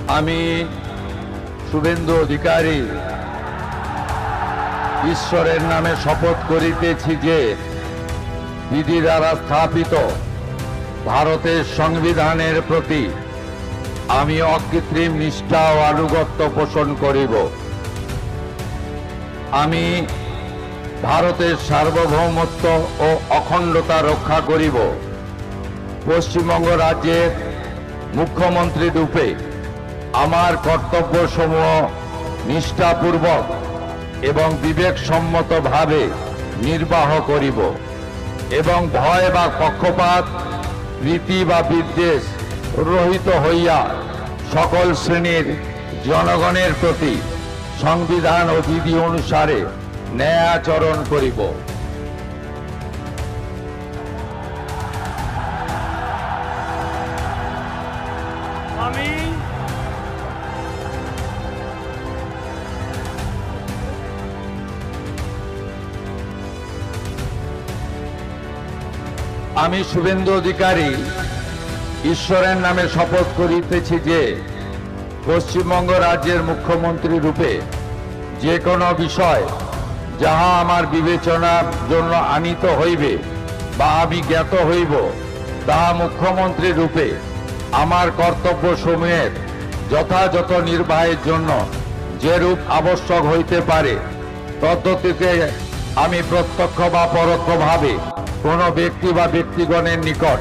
আমি শুভেন্দু অধিকারী ঈশ্বরের নামে শপথ করিতেছি যে বিধি দ্বারা স্থাপিত ভারতের সংবিধানের প্রতি আমি অকৃত্রিম নিষ্ঠা ও আনুগত্য পোষণ করিব। আমি ভারতের সার্বভৌমত্ব ও অখণ্ডতা রক্ষা করিব। পশ্চিমবঙ্গ রাজ্যের মুখ্যমন্ত্রী রূপে আমার কর্তব্যসমূহ নিষ্ঠাপূর্বক এবং বিবেকসম্মতভাবে নির্বাহ করিব এবং ভয় বা পক্ষপাত, রীতি বা বিদ্বেষ রহিত হইয়া সকল শ্রেণীর জনগণের প্রতি সংবিধান ও বিধি অনুসারে ন্যায় আচরণ করিব। আমি শুভেন্দু অধিকারী ঈশ্বরের নামে শপথ করিতেছি যে পশ্চিমবঙ্গ রাজ্যের মুখ্যমন্ত্রী রূপে যে কোনো বিষয় যাহা আমার বিবেচনার জন্য আনিত হইবে বা আমি জ্ঞাত হইব, তাহা মুখ্যমন্ত্রী রূপে আমার কর্তব্যসমূহের যথাযথ নির্বাহের জন্য যেরূপ আবশ্যক হইতে পারে তদ্গতিতে আমি প্রত্যক্ষ বা পরোক্ষভাবে কোনো ব্যক্তি বা ব্যক্তিগণের নিকট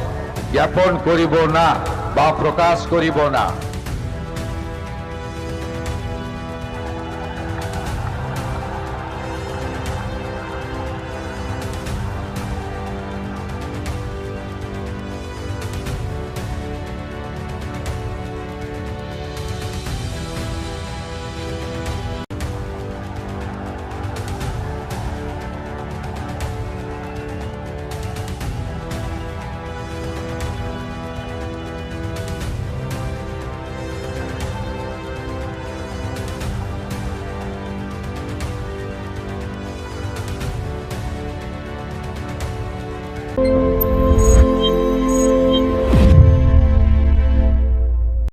জ্ঞাপন করিব না বা প্রকাশ করিব না।